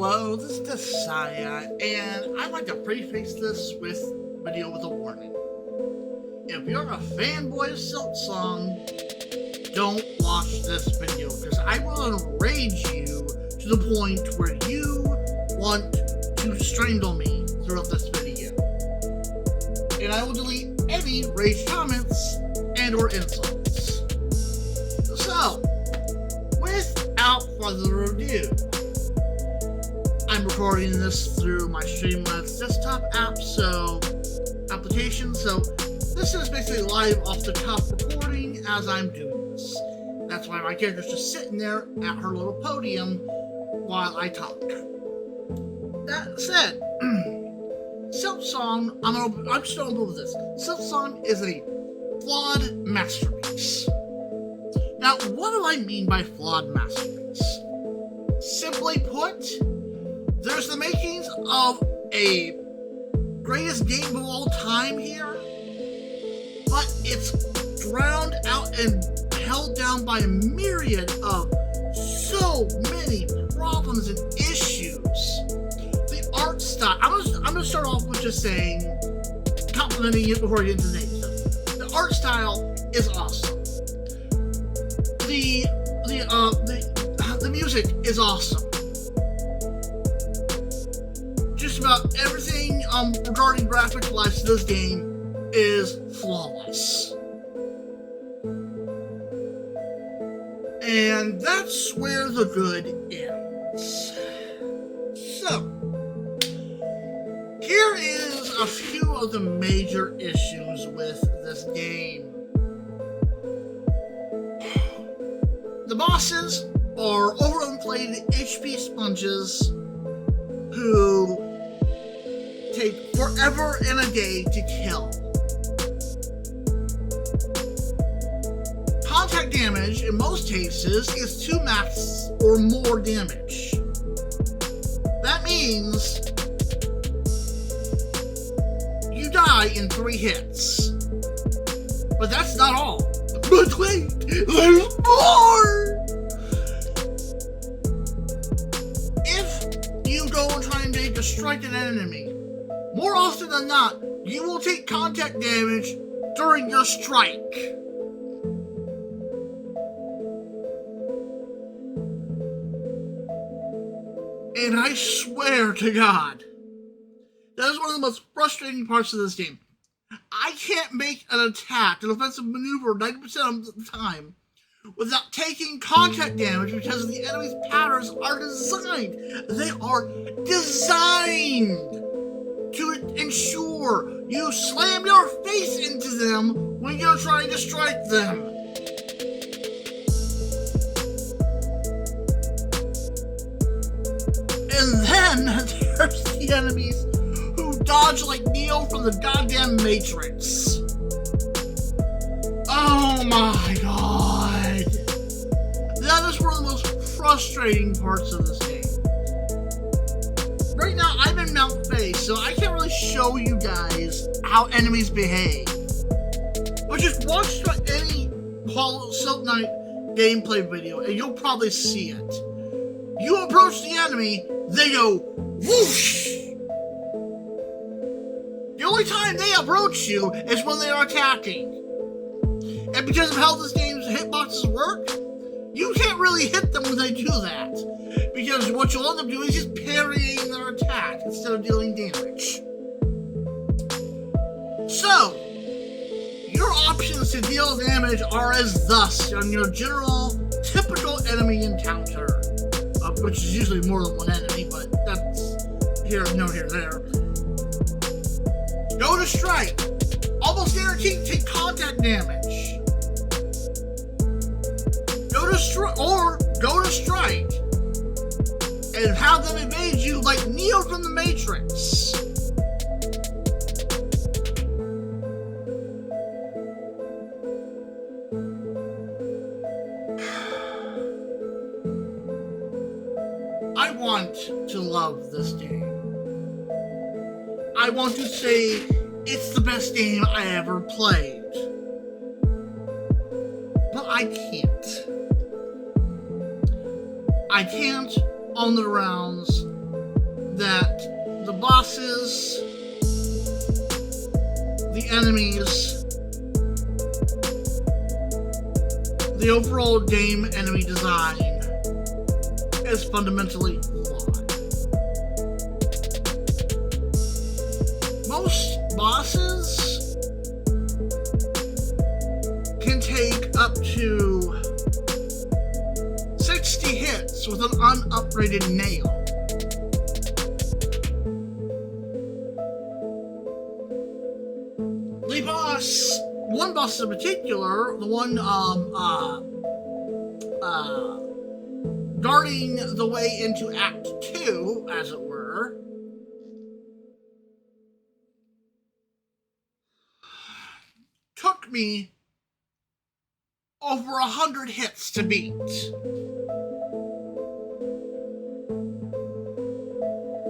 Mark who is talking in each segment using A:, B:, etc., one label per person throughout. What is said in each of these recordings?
A: Hello, this is Desaya, and I'd like to preface this video with a warning. If you're a fanboy of Silksong, don't watch this video, because I will enrage you to the point where you want to strangle me throughout this video. And I will delete any rage comments and or insults. So, without further ado, I'm recording this through my Streamlabs desktop application, so this is basically live off the top recording as I'm doing this. That's why my character's just sitting there at her little podium while I talk. That said, Silksong, I'm just gonna go with this. Silksong is a flawed masterpiece. Now, what do I mean by flawed masterpiece? Simply put, there's the makings of a greatest game of all time here, but it's drowned out and held down by a myriad of so many problems and issues. The art style, I'm gonna start off with just saying, complimenting it before I get into the name. The art style is awesome. The music is awesome. Just about everything regarding graphics wise to this game is flawless. And that's where the good ends. So, here is a few of the major issues with this game. The bosses are overinflated HP sponges who take forever and a day to kill. Contact damage, in most cases, is 2 max or more damage. That means you die in 3 hits. But that's not all. But wait, there's more! If you go and try and take a strike at an enemy, more often than not, you will take contact damage during your strike. And I swear to God, that is one of the most frustrating parts of this game. I can't make an attack, an offensive maneuver 90% of the time without taking contact damage because the enemy's patterns are designed. They are designed to ensure you slam your face into them when you're trying to strike them. And then there's the enemies who dodge like Neo from the goddamn Matrix. Oh my god. That is one of the most frustrating parts of this game. Right now, I'm in Mount Faye, so I can't really show you guys how enemies behave. But just watch any Hollowknight gameplay video, and you'll probably see it. You approach the enemy, they go whoosh. The only time they approach you is when they are attacking. And because of how this game's hitboxes work, you can't really hit them when they do that. Because what you'll end up doing is just parrying their attack instead of dealing damage. So, your options to deal damage are as thus on your general, typical enemy encounter. Which is usually more than one enemy, but that's no here, there. Go to strike. Almost guaranteed to take contact damage. Go to strike and have them evade you like Neo from the Matrix. I want to love this game. I want to say it's the best game I ever played. But I can't. I can't on the rounds that the bosses, the enemies, the overall game enemy design is fundamentally flawed. Most bosses can take up to 60 hits with an unupgraded nail. The boss, one boss in particular, the one guarding the way into Act 2, as it were, took me over 100 hits to beat.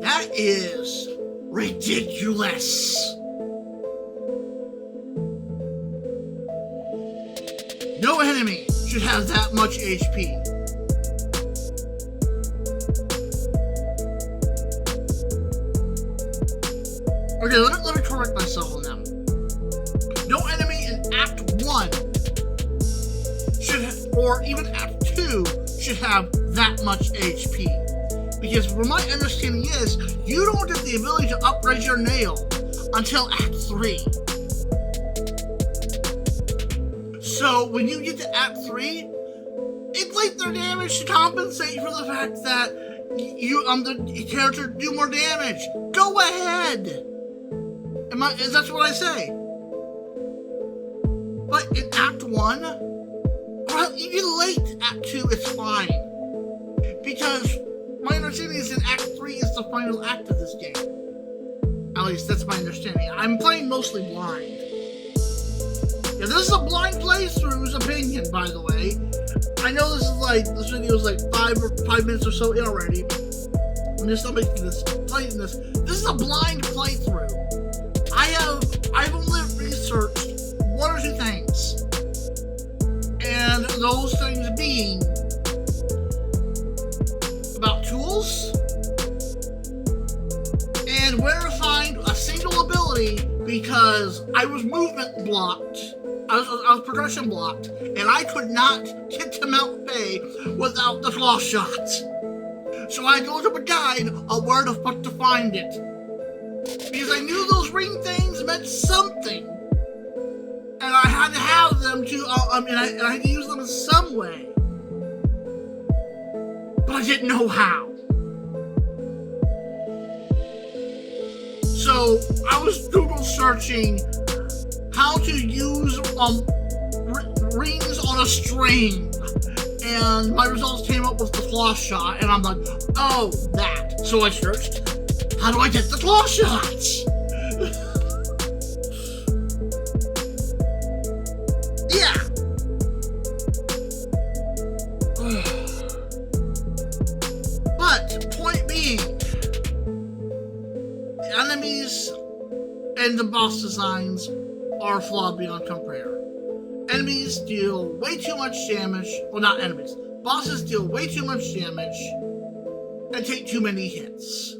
A: That is ridiculous. No enemy should have that much HP. Okay, let me correct myself on that. No enemy in Act 1 should, or even Act 2, should have that much HP. Because from my understanding is, you don't get the ability to upgrade your nail until Act 3. So when you get to Act 3, inflate their damage to compensate for the fact that the character do more damage. Go ahead. That's what I say. But in Act 1, or even late Act 2, it's fine. Because my understanding is in Act 3 is the final act of this game. At least that's my understanding. I'm playing mostly blind. Yeah, this is a blind playthrough's opinion, by the way. I know this video is like 5 minutes or so in already. I'm just not making this, playing this. This is a blind playthrough. I've only researched one or two things. And those things being about tools and where to find a single ability, because I was movement blocked. I was progression blocked, and I could not get to Mount Faye without the claw shot. So I looked up a guide on where the fuck to find it. Because I knew those ring things meant something. And I had to have them to, and I had to use them in some way. But I didn't know how. So I was Google searching how to use rings on a string, and my results came up with the claw shot, and I'm like, oh, that. So I searched, how do I get the claw shots? Yeah. But point being, the enemies and the boss designs are flawed beyond compare. Enemies deal way too much damage. Well, not enemies. Bosses deal way too much damage and take too many hits.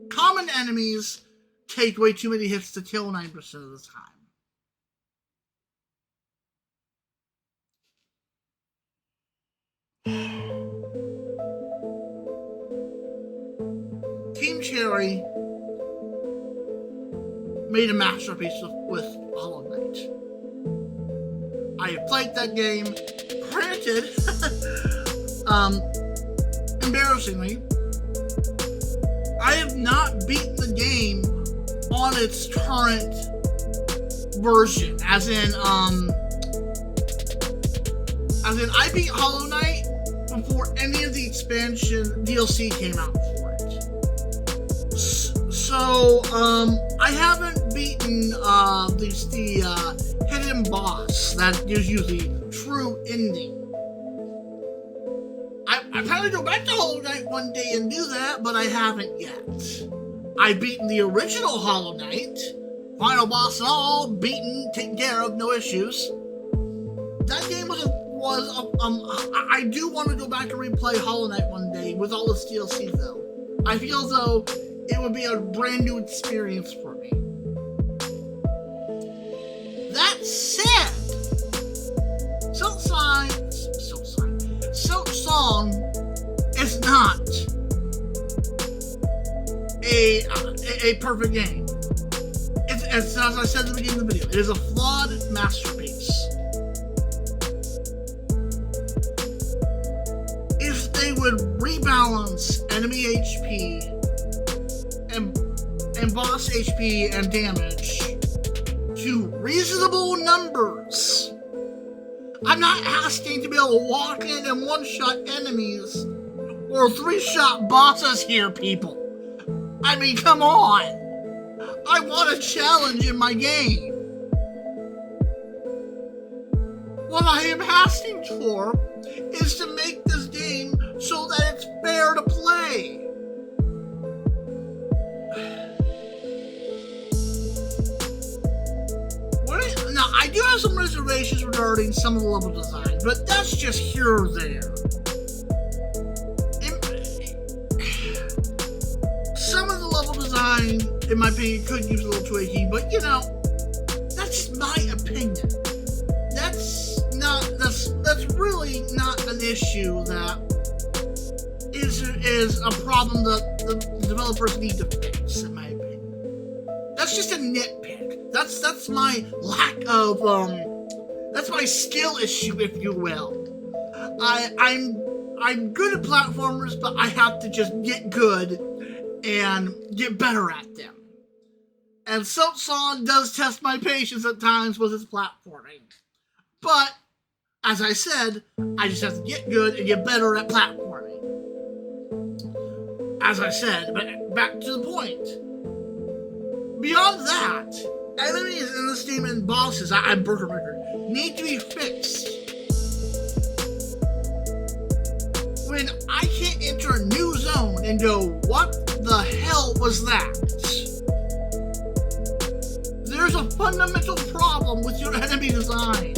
A: Common enemies take way too many hits to kill 9% of the time. Team Cherry made a masterpiece with Hollowknight. I have played that game. Granted, embarrassingly, I have not beaten the game on its current version. As in I beat Hollowknight before any of the expansion DLC came out for it. So, I haven't beaten the hidden boss that gives you the true ending. I plan to go back to Hollowknight one day and do that, but I haven't yet. I've beaten the original Hollowknight, final boss and all, beaten, taken care of, no issues. That game I do want to go back and replay Hollowknight one day with all its DLC though. I feel as though it would be a brand new experience for me. That said, Silksong is not a perfect game. It's, as I said at the beginning of the video, it is a flawed masterpiece. If they would rebalance enemy HP and boss HP and damage to reasonable numbers. I'm not asking to be able to walk in and one-shot enemies or three-shot bosses here, people. I mean, come on. I want a challenge in my game. What I am asking for is to make this game so that it's fair to play. Now, I do have some reservations regarding some of the level design, but that's just here or there. Some of the level design, in my opinion, could use a little tweaking, but you know, that's just my opinion. That's really not an issue that is a problem that the developers need to fix, in my opinion. That's just a nitpick. That's my lack of that's my skill issue, if you will. I'm good at platformers, but I have to just get good and get better at them. And Silksong does test my patience at times with its platforming. But, as I said, I just have to get good and get better at platforming. As I said, but back to the point. Beyond that, enemies in this game and bosses, I'm broken record, need to be fixed. When I can't enter a new zone and go, what the hell was that? There's a fundamental problem with your enemy design.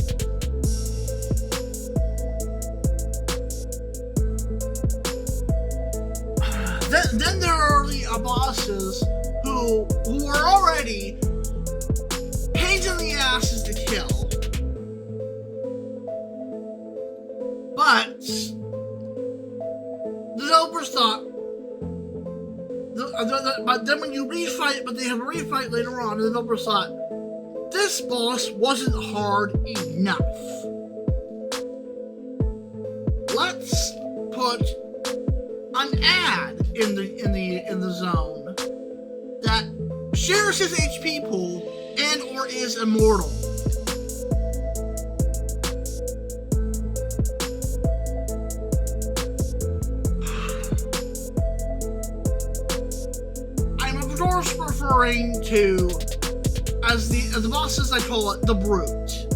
A: Then there are the bosses who are already pains in the asses to kill. But the developers thought, but then when you refight, but they have a refight later on, the developers thought, this boss wasn't hard enough. Let's put an ad in the zone that shares his HP pool and or is immortal. I'm of course referring to as the bosses, I call it the Brute.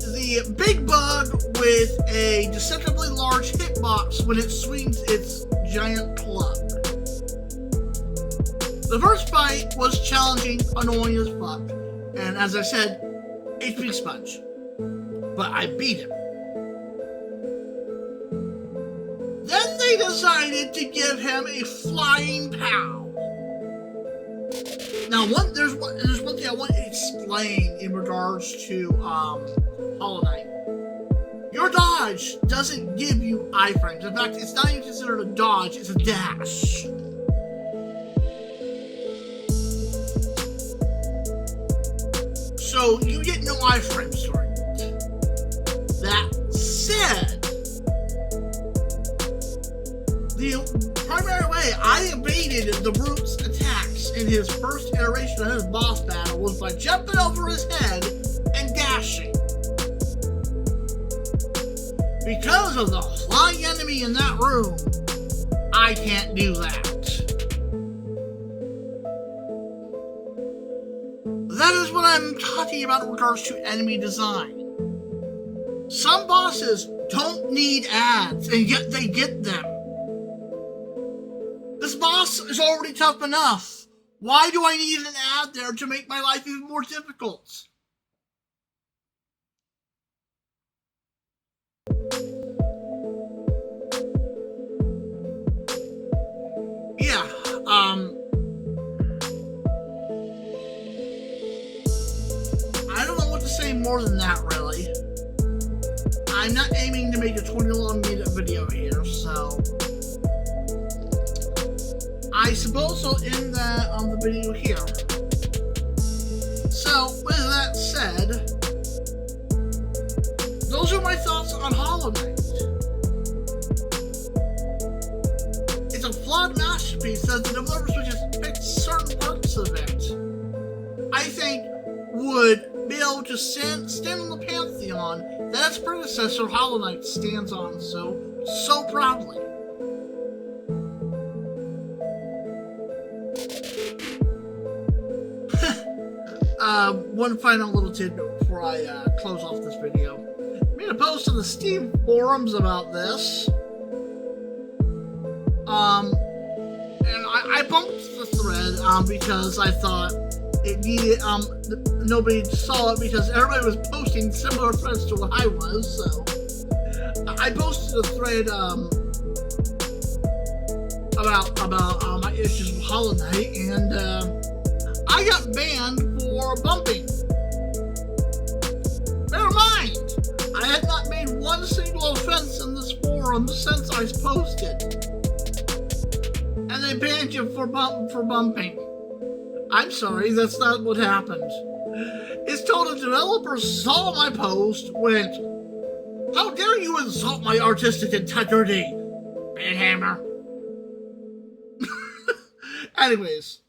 A: The big bug with a deceptively large hitbox when it swings its giant club. The first fight was challenging, annoying as fuck, and as I said, HP sponge. But I beat him. Then they decided to give him a flying pow. Now, there's one thing I want to explain in regards to Hollowknight. Your dodge doesn't give you iframes. In fact, it's not even considered a dodge, it's a dash. So you get no iframes during it. That said, the primary way I evaded the Brute's attacks in his first iteration of his boss battle was by jumping over his head and dashing. Because of the flying enemy in that room, I can't do that. That is what I'm talking about in regards to enemy design. Some bosses don't need ads, and yet they get them. This boss is already tough enough. Why do I need an ad there to make my life even more difficult? Yeah, I'm not aiming to make a 20-minute video here, so I suppose I'll end that on the video here. So, with that said, those are my thoughts on Hollowknight. It's a flawed masterpiece that the developers would just pick certain parts of it, I think, would be able to stand on the pantheon that its predecessor Hollowknight stands on so proudly. One final little tidbit before I close off this video. I made a post on the Steam forums about this. And I bumped the thread because I thought it needed nobody saw it because everybody was posting similar threads to what I was. So I posted a thread about my issues with Hollowknight, and I got banned for bumping. Never mind, I had not made one single offense in this forum since I posted, and they banned you for bumping. I'm sorry, that's not what happened. It's told the developers saw my post, went, "How dare you insult my artistic integrity, Banhammer." Anyways,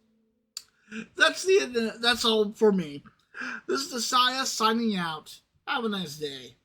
A: that's all for me. This is Desaya signing out. Have a nice day.